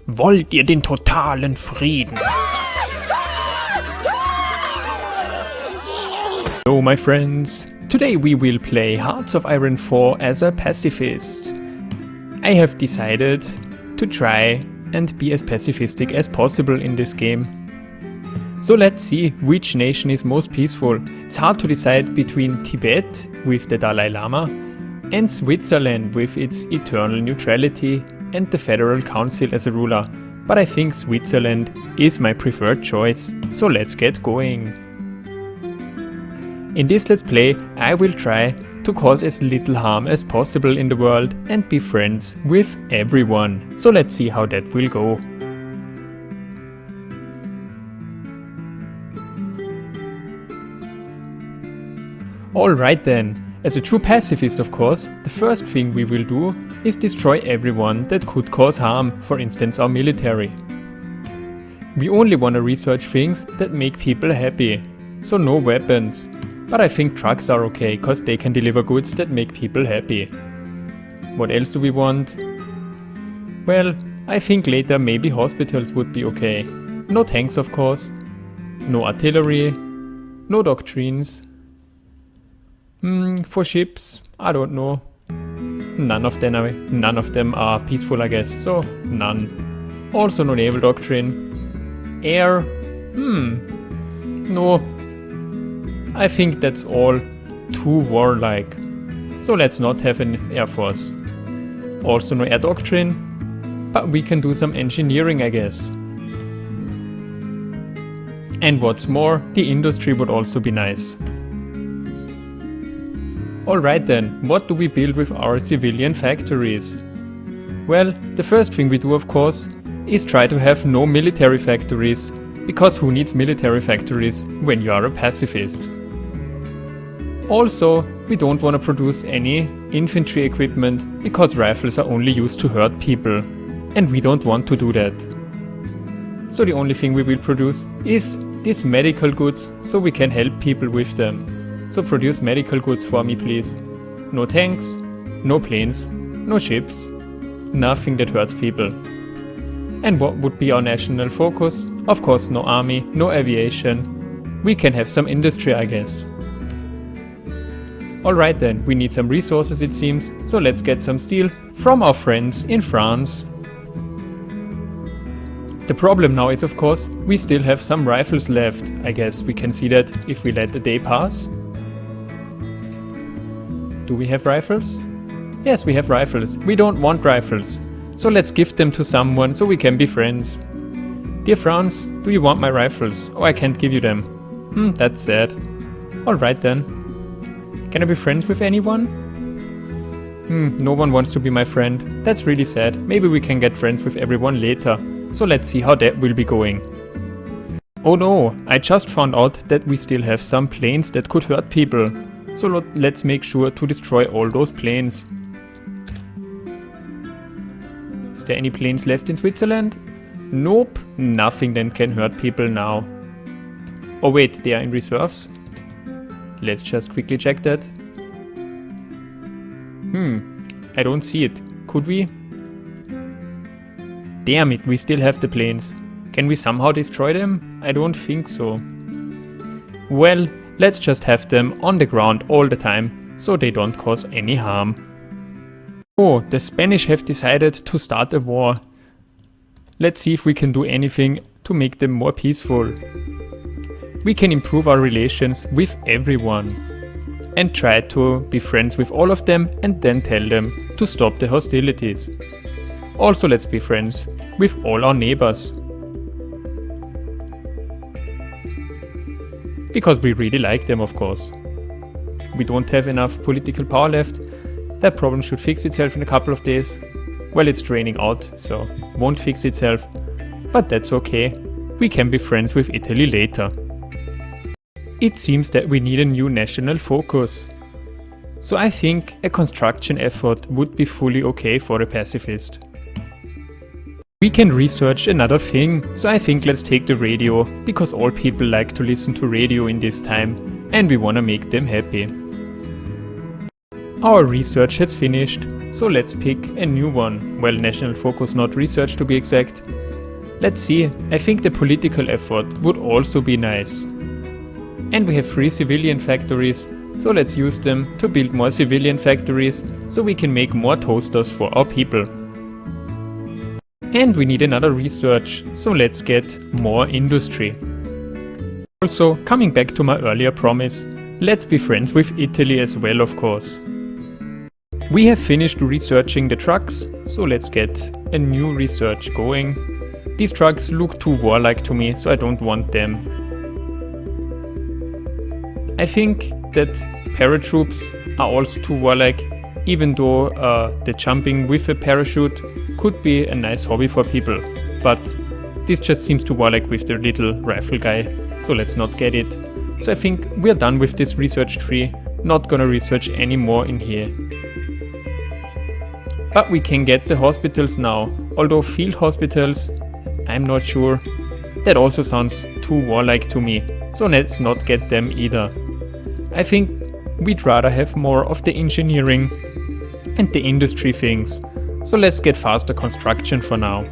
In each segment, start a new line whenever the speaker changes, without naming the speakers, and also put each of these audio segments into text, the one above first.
Wollt ihr den totalen Frieden? Hello my friends, today we will play Hearts of Iron 4 as a pacifist. I have decided to try and be as pacifistic as possible in this game. So let's see which nation is most peaceful. It's hard to decide between Tibet with the Dalai Lama and Switzerland with its eternal neutrality and the Federal Council as a ruler, but I think Switzerland is my preferred choice, so let's get going. In this let's play I will try to cause as little harm as possible in the world and be friends with everyone, so let's see how that will go. Alright then, as a true pacifist of course, the first thing we will do is destroy everyone that could cause harm, for instance our military. We only want to research things that make people happy, so no weapons. But I think trucks are okay, cause they can deliver goods that make people happy. What else do we want? Well, I think later maybe hospitals would be okay. No tanks of course. No artillery. No doctrines. For ships, I don't know. None of them are peaceful I guess, so none. Also no naval doctrine. Air? No. I think that's all too warlike. So let's not have an air force. Also no air doctrine, but we can do some engineering I guess. And what's more, the industry would also be nice. Alright then, what do we build with our civilian factories? Well, the first thing we do of course is try to have no military factories, because who needs military factories when you are a pacifist? Also, we don't want to produce any infantry equipment, because rifles are only used to hurt people, and we don't want to do that. So the only thing we will produce is these medical goods, so we can help people with them. So produce medical goods for me please. No tanks, no planes, no ships, nothing that hurts people. And what would be our national focus? Of course no army, no aviation. We can have some industry I guess. Alright then, we need some resources it seems, so let's get some steel from our friends in France. The problem now is of course, we still have some rifles left. I guess we can see that if we let the day pass. Do we have rifles? Yes, we have rifles. We don't want rifles. So let's give them to someone so we can be friends. Dear France, do you want my rifles? Oh, I can't give you them. That's sad. Alright then. Can I be friends with anyone? No one wants to be my friend. That's really sad. Maybe we can get friends with everyone later. So let's see how that will be going. Oh no, I just found out that we still have some planes that could hurt people. So let's make sure to destroy all those planes. Is there any planes left in Switzerland? Nope, nothing then can hurt people now. Oh wait, they are in reserves? Let's just quickly check that. I don't see it. Could we? Damn it, we still have the planes. Can we somehow destroy them? I don't think so. Well, let's just have them on the ground all the time, so they don't cause any harm. Oh, the Spanish have decided to start a war. Let's see if we can do anything to make them more peaceful. We can improve our relations with everyone and try to be friends with all of them and then tell them to stop the hostilities. Also let's be friends with all our neighbors. Because we really like them of course. We don't have enough political power left. That problem should fix itself in a couple of days. Well, it's draining out, so won't fix itself. But that's okay. We can be friends with Italy later. It seems that we need a new national focus. So I think a construction effort would be fully okay for a pacifist. We can research another thing, so I think let's take the radio, because all people like to listen to radio in this time and we wanna make them happy. Our research has finished, so let's pick a new one. Well, national focus, not research to be exact. Let's see, I think the political effort would also be nice. And we have 3 civilian factories, so let's use them to build more civilian factories so we can make more toasters for our people. And we need another research, so let's get more industry. Also, coming back to my earlier promise, let's be friends with Italy as well, of course. We have finished researching the trucks, so let's get a new research going. These trucks look too warlike to me, so I don't want them. I think that paratroops are also too warlike, even though the jumping with a parachute could be a nice hobby for people. But this just seems too warlike with the little rifle guy, so let's not get it. So I think we're done with this research tree, not gonna research any more in here. But we can get the hospitals now, although field hospitals, I'm not sure. That also sounds too warlike to me, so let's not get them either. I think we'd rather have more of the engineering and the industry things, so let's get faster construction for now.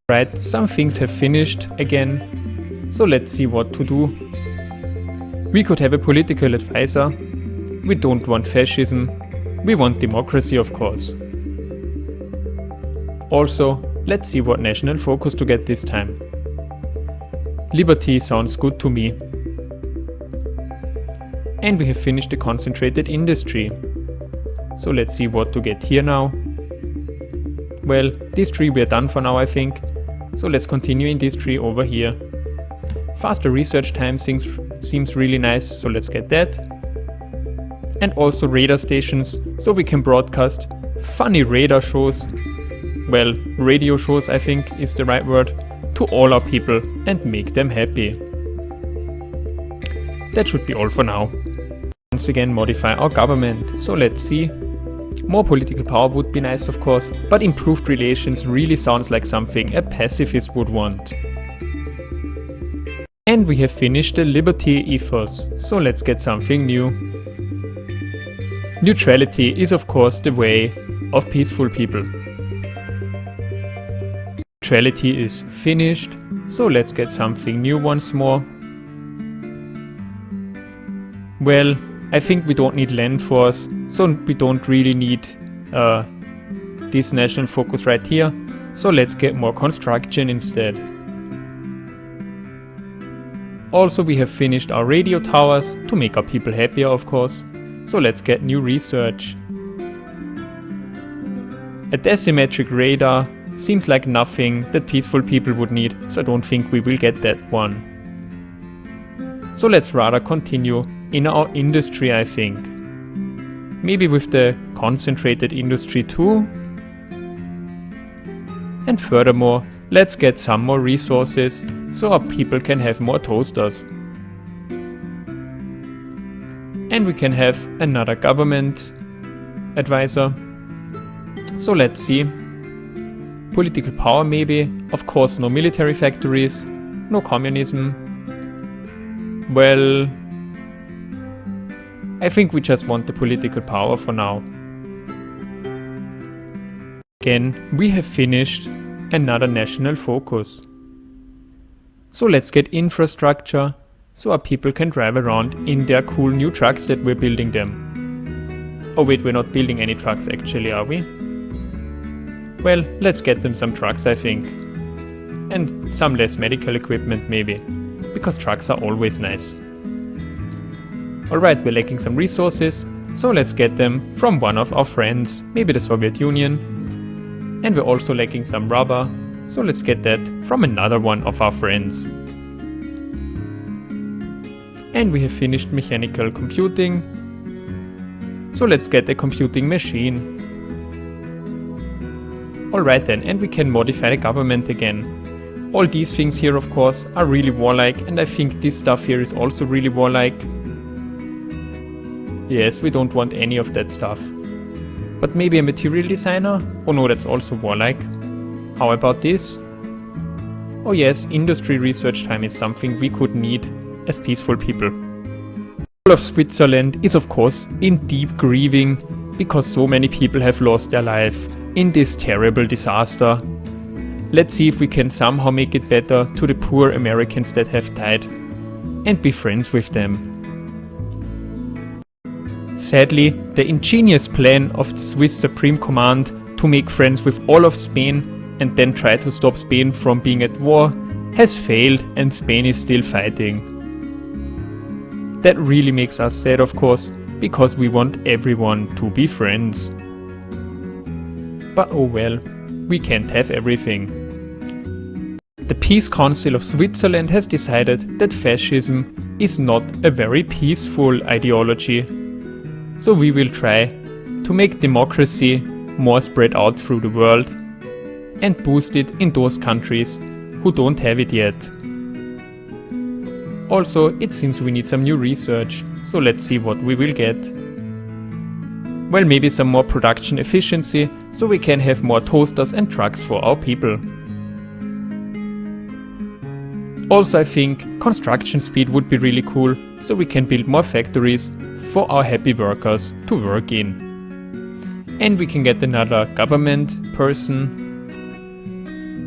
Right, some things have finished again, so let's see what to do. We could have a political advisor. We don't want fascism. We want democracy, of course. Also, let's see what national focus to get this time. Liberty sounds good to me. And we have finished the concentrated industry. So let's see what to get here now. Well, this tree we are done for now, I think. So let's continue in this tree over here. Faster research time seems really nice, so let's get that. And also radar stations, so we can broadcast funny radar shows, well, radio shows I think is the right word, to all our people and make them happy. That should be all for now. Once again modify our government, so let's see. More political power would be nice, of course, but improved relations really sounds like something a pacifist would want. And we have finished the liberty ethos, so let's get something new. Neutrality is of course the way of peaceful people. Neutrality is finished, so let's get something new once more. Well, I think we don't need land force, so we don't really need this national focus right here, so let's get more construction instead. Also, we have finished our radio towers to make our people happier, of course, so let's get new research. A decimetric radar seems like nothing that peaceful people would need, so I don't think we will get that one. So let's rather continue in our industry, I think. Maybe with the concentrated industry too. And furthermore, let's get some more resources so our people can have more toasters. And we can have another government advisor. So let's see. Political power maybe. Of course no military factories. No communism. Well, I think we just want the political power for now. Again, we have finished another national focus. So let's get infrastructure so our people can drive around in their cool new trucks that we're building them. Oh wait, we're not building any trucks actually, are we? Well, let's get them some trucks, I think. And some less medical equipment maybe, because trucks are always nice. Alright, we're lacking some resources, so let's get them from one of our friends, maybe the Soviet Union. And we're also lacking some rubber, so let's get that from another one of our friends. And we have finished mechanical computing, so let's get a computing machine. Alright then, and we can modify the government again. All these things here of course are really warlike, and I think this stuff here is also really warlike. Yes, we don't want any of that stuff. But maybe a material designer? Oh no, that's also warlike. How about this? Oh yes, industry research time is something we could need as peaceful people. of Switzerland is of course in deep grieving because so many people have lost their life in this terrible disaster. Let's see if we can somehow make it better to the poor Americans that have died and be friends with them. Sadly, the ingenious plan of the Swiss Supreme Command to make friends with all of Spain and then try to stop Spain from being at war has failed and Spain is still fighting. That really makes us sad, of course, because we want everyone to be friends. But oh well, we can't have everything. The Peace Council of Switzerland has decided that fascism is not a very peaceful ideology. So we will try to make democracy more spread out through the world and boost it in those countries who don't have it yet. Also, it seems we need some new research, so let's see what we will get. Well, maybe some more production efficiency, so we can have more toasters and trucks for our people. Also, I think construction speed would be really cool, so we can build more factories for our happy workers to work in. And we can get another government person.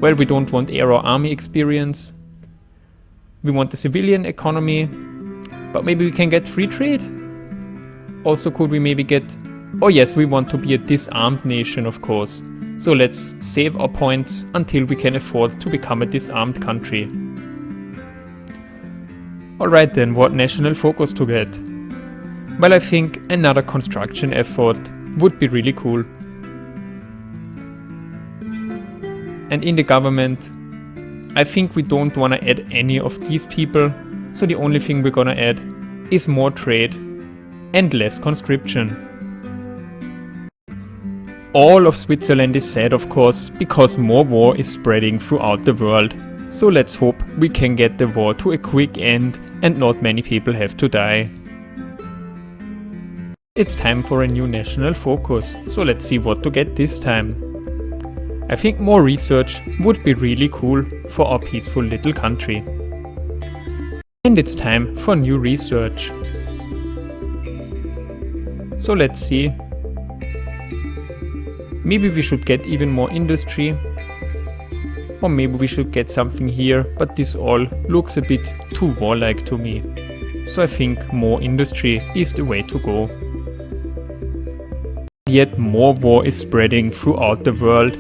Well, we don't want air or army experience. We want a civilian economy, but maybe we can get free trade. Also, could we maybe get... Oh yes, we want to be a disarmed nation, of course. So let's save our points until we can afford to become a disarmed country. Alright then, what national focus to get? Well, I think another construction effort would be really cool. And in the government, I think we don't want to add any of these people, so the only thing we're gonna add is more trade and less conscription. All of Switzerland is sad, of course, because more war is spreading throughout the world. So let's hope we can get the war to a quick end and not many people have to die. It's time for a new national focus, so let's see what to get this time. I think more research would be really cool for our peaceful little country. And it's time for new research. So let's see. Maybe we should get even more industry. Or maybe we should get something here, but this all looks a bit too warlike to me. So I think more industry is the way to go. Yet more war is spreading throughout the world.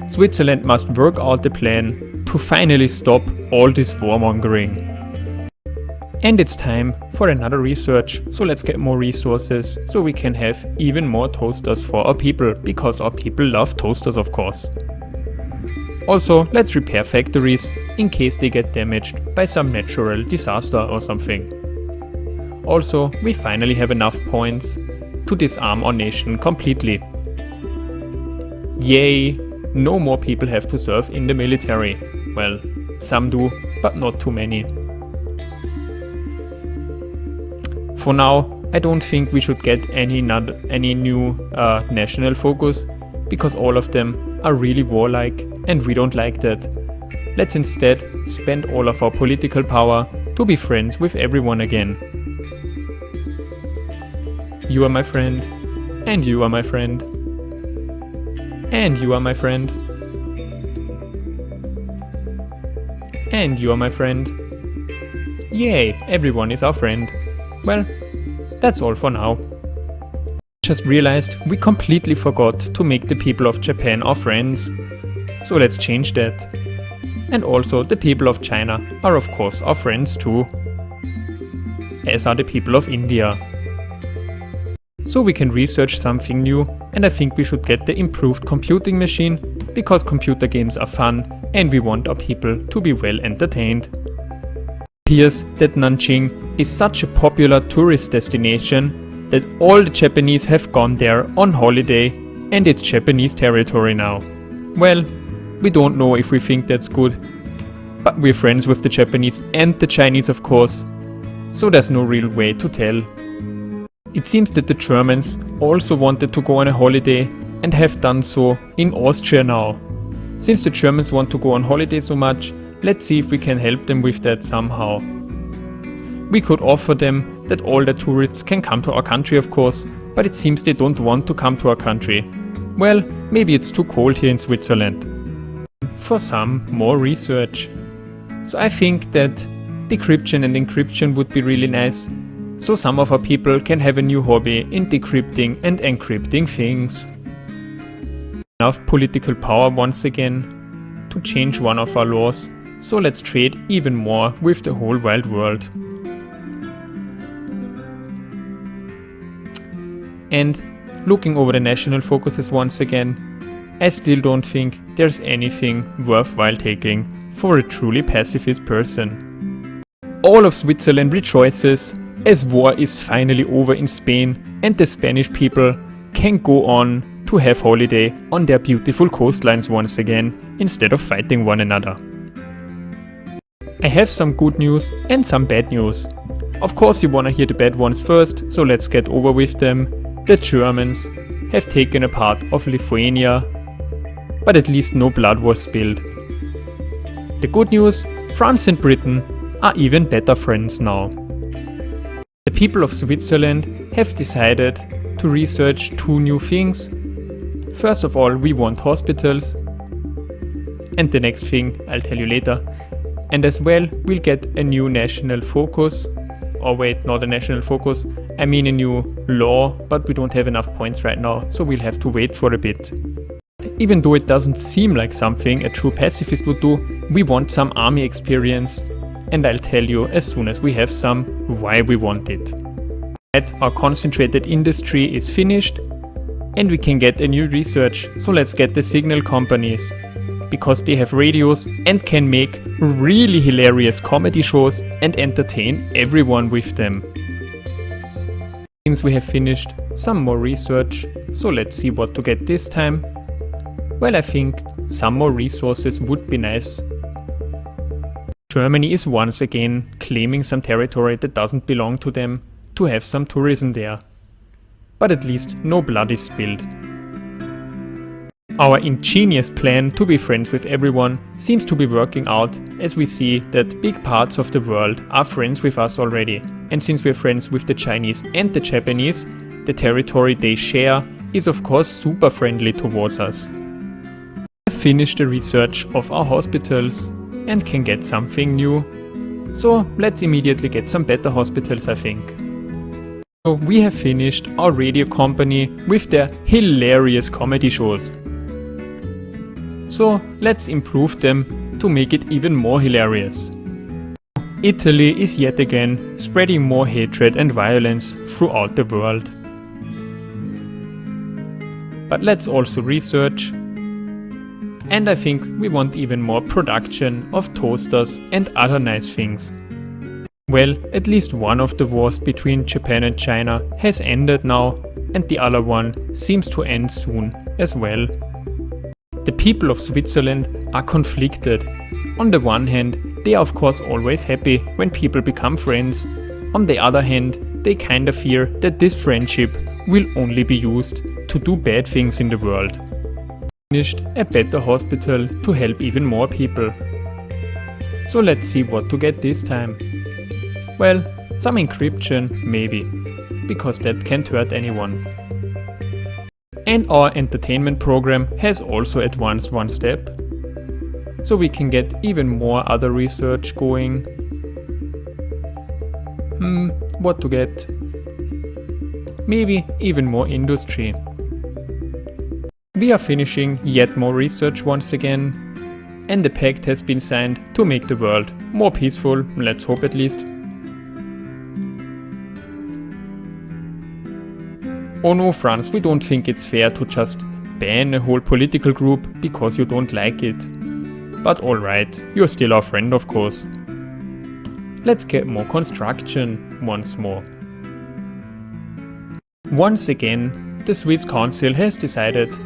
Switzerland must work out a plan to finally stop all this warmongering. And it's time for another research, so let's get more resources so we can have even more toasters for our people, because our people love toasters, of course. Also, let's repair factories in case they get damaged by some natural disaster or something. Also, we finally have enough points to disarm our nation completely. Yay! No more people have to serve in the military. Well, some do, but not too many. For now, I don't think we should get any new national focus, because all of them are really warlike and we don't like that. Let's instead spend all of our political power to be friends with everyone again. You are my friend, and you are my friend. And you are my friend. And you are my friend. Yay, everyone is our friend. Well, that's all for now. Just realized we completely forgot to make the people of Japan our friends. So let's change that. And also the people of China are of course our friends too. As are the people of India. So we can research something new, and I think we should get the improved computing machine, because computer games are fun and we want our people to be well entertained. It appears that Nanjing is such a popular tourist destination that all the Japanese have gone there on holiday, and it's Japanese territory now. Well, we don't know if we think that's good, but we're friends with the Japanese and the Chinese, of course, so there's no real way to tell. It seems that the Germans also wanted to go on a holiday and have done so in Austria now. Since the Germans want to go on holiday so much, let's see if we can help them with that somehow. We could offer them that all the tourists can come to our country, of course, but it seems they don't want to come to our country. Well, maybe it's too cold here in Switzerland. For some more research. So I think that decryption and encryption would be really nice. So some of our people can have a new hobby in decrypting and encrypting things. Enough political power once again to change one of our laws. So let's trade even more with the whole wide world. And looking over the national focuses once again, I still don't think there's anything worthwhile taking for a truly pacifist person. All of Switzerland rejoices as war is finally over in Spain and the Spanish people can go on to have holiday on their beautiful coastlines once again instead of fighting one another. I have some good news and some bad news. Of course you wanna hear the bad ones first, so let's get over with them. The Germans have taken a part of Lithuania, but at least no blood was spilled. The good news, France and Britain are even better friends now. The people of Switzerland have decided to research two new things. First of all, we want hospitals, and the next thing I'll tell you later. And as well, we'll get a new national focus. Or wait, not a national focus, I mean a new law, but we don't have enough points right now, so we'll have to wait for a bit. Even though it doesn't seem like something a true pacifist would do, we want some army experience, and I'll tell you as soon as we have some why we want it. Our concentrated industry is finished, and we can get a new research, so let's get the signal companies, because they have radios and can make really hilarious comedy shows and entertain everyone with them. Seems we have finished some more research, so let's see what to get this time. Well, I think some more resources would be nice. Germany is once again claiming some territory that doesn't belong to them to have some tourism there. But at least no blood is spilled. Our ingenious plan to be friends with everyone seems to be working out, as we see that big parts of the world are friends with us already. And since we're friends with the Chinese and the Japanese, the territory they share is of course super friendly towards us. We have finished the research of our hospitals and can get something new. So let's immediately get some better hospitals, I think. So we have finished our radio company with their hilarious comedy shows. So let's improve them to make it even more hilarious. Italy is yet again spreading more hatred and violence throughout the world. But let's also research. And I think we want even more production of toasters and other nice things. Well, at least one of the wars between Japan and China has ended now, and the other one seems to end soon as well. The people of Switzerland are conflicted. On the one hand, they are of course always happy when people become friends. On the other hand, they kinda fear that this friendship will only be used to do bad things in the world. Finished a better hospital to help even more people. So let's see what to get this time. Well, some encryption maybe, because that can't hurt anyone. And our entertainment program has also advanced one step, so we can get even more other research going. What to get? Maybe even more industry. We are finishing yet more research once again, and the pact has been signed to make the world more peaceful, let's hope at least. Oh no, France, we don't think it's fair to just ban a whole political group because you don't like it. But alright, you're still our friend of course. Let's get more construction once more. Once again, the Swiss Council has decided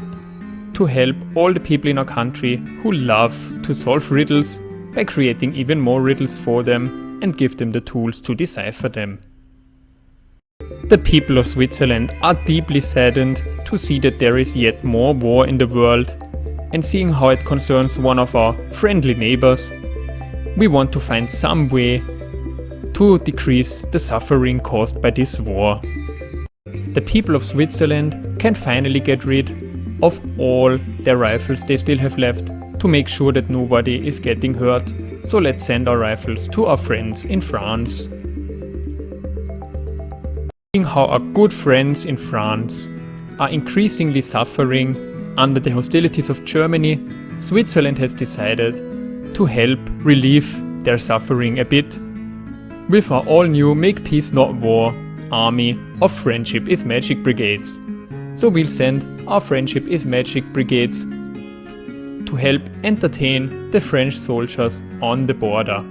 to help all the people in our country who love to solve riddles by creating even more riddles for them and give them the tools to decipher them. The people of Switzerland are deeply saddened to see that there is yet more war in the world, and seeing how it concerns one of our friendly neighbors, we want to find some way to decrease the suffering caused by this war. The people of Switzerland can finally get rid of all their rifles they still have left to make sure that nobody is getting hurt. So let's send our rifles to our friends in France. Seeing how our good friends in France are increasingly suffering under the hostilities of Germany, Switzerland has decided to help relieve their suffering a bit with our all new Make Peace Not War army of Friendship is Magic Brigades. So we'll send our Friendship is Magic Brigades to help entertain the French soldiers on the border.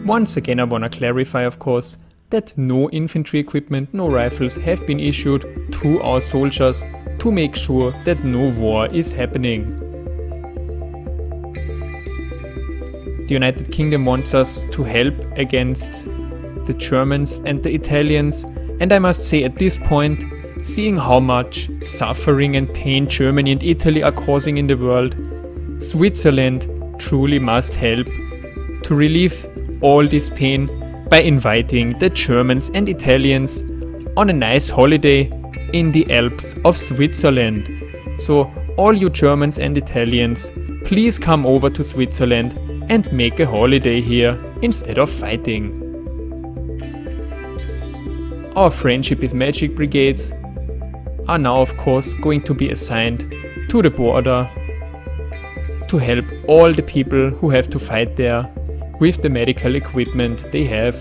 Once again, I wanna clarify, of course, that no infantry equipment, no rifles have been issued to our soldiers to make sure that no war is happening. The United Kingdom wants us to help against the Germans and the Italians, and I must say at this point, seeing how much suffering and pain Germany and Italy are causing in the world, Switzerland truly must help to relieve all this pain by inviting the Germans and Italians on a nice holiday in the Alps of Switzerland. So all you Germans and Italians, please come over to Switzerland and make a holiday here instead of fighting. Our Friendship is Magic Brigades are now of course going to be assigned to the border to help all the people who have to fight there with the medical equipment they have.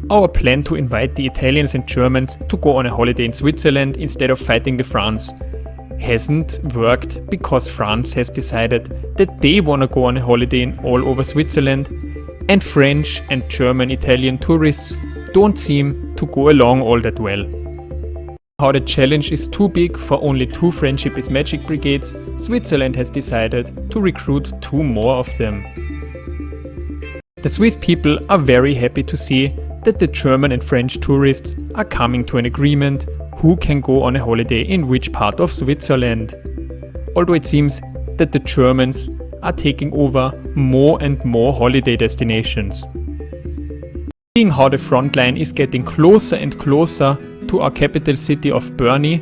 Our plan to invite the Italians and Germans to go on a holiday in Switzerland instead of fighting the France hasn't worked because France has decided that they want to go on a holiday in all over Switzerland, and French and German Italian tourists don't seem to go along all that well. How the challenge is too big for only 2 Friendship is Magic Brigades, Switzerland has decided to recruit 2 more of them. The Swiss people are very happy to see that the German and French tourists are coming to an agreement who can go on a holiday in which part of Switzerland. Although it seems that the Germans are taking over more and more holiday destinations. Seeing how the front line is getting closer and closer to our capital city of Burney,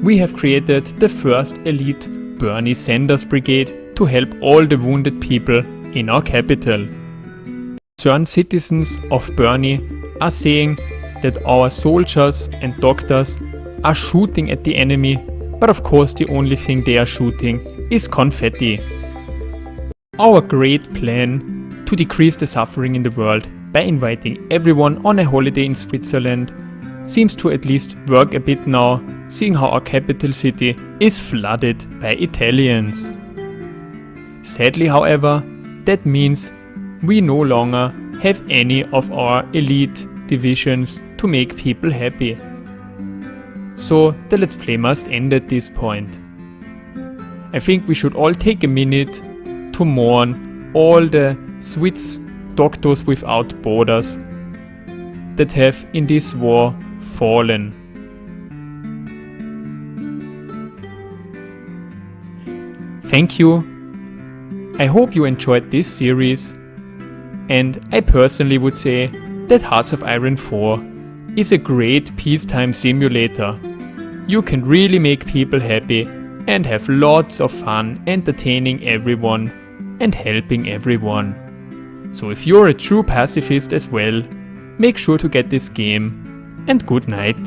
we have created the first elite Burney Senders Brigade to help all the wounded people in our capital. Concerned citizens of Burney are saying that our soldiers and doctors are shooting at the enemy, but of course the only thing they are shooting is confetti. Our great plan to decrease the suffering in the world by inviting everyone on a holiday in Switzerland seems to at least work a bit now, seeing how our capital city is flooded by Italians. Sadly, however, that means we no longer have any of our elite divisions to make people happy. So the Let's Play must end at this point. I think we should all take a minute to mourn all the Swiss Doctors Without Borders that have in this war fallen. Thank you. I hope you enjoyed this series, and I personally would say that Hearts of Iron 4 is a great peacetime simulator. You can really make people happy and have lots of fun entertaining everyone and helping everyone. So if you're a true pacifist as well, make sure to get this game, and good night.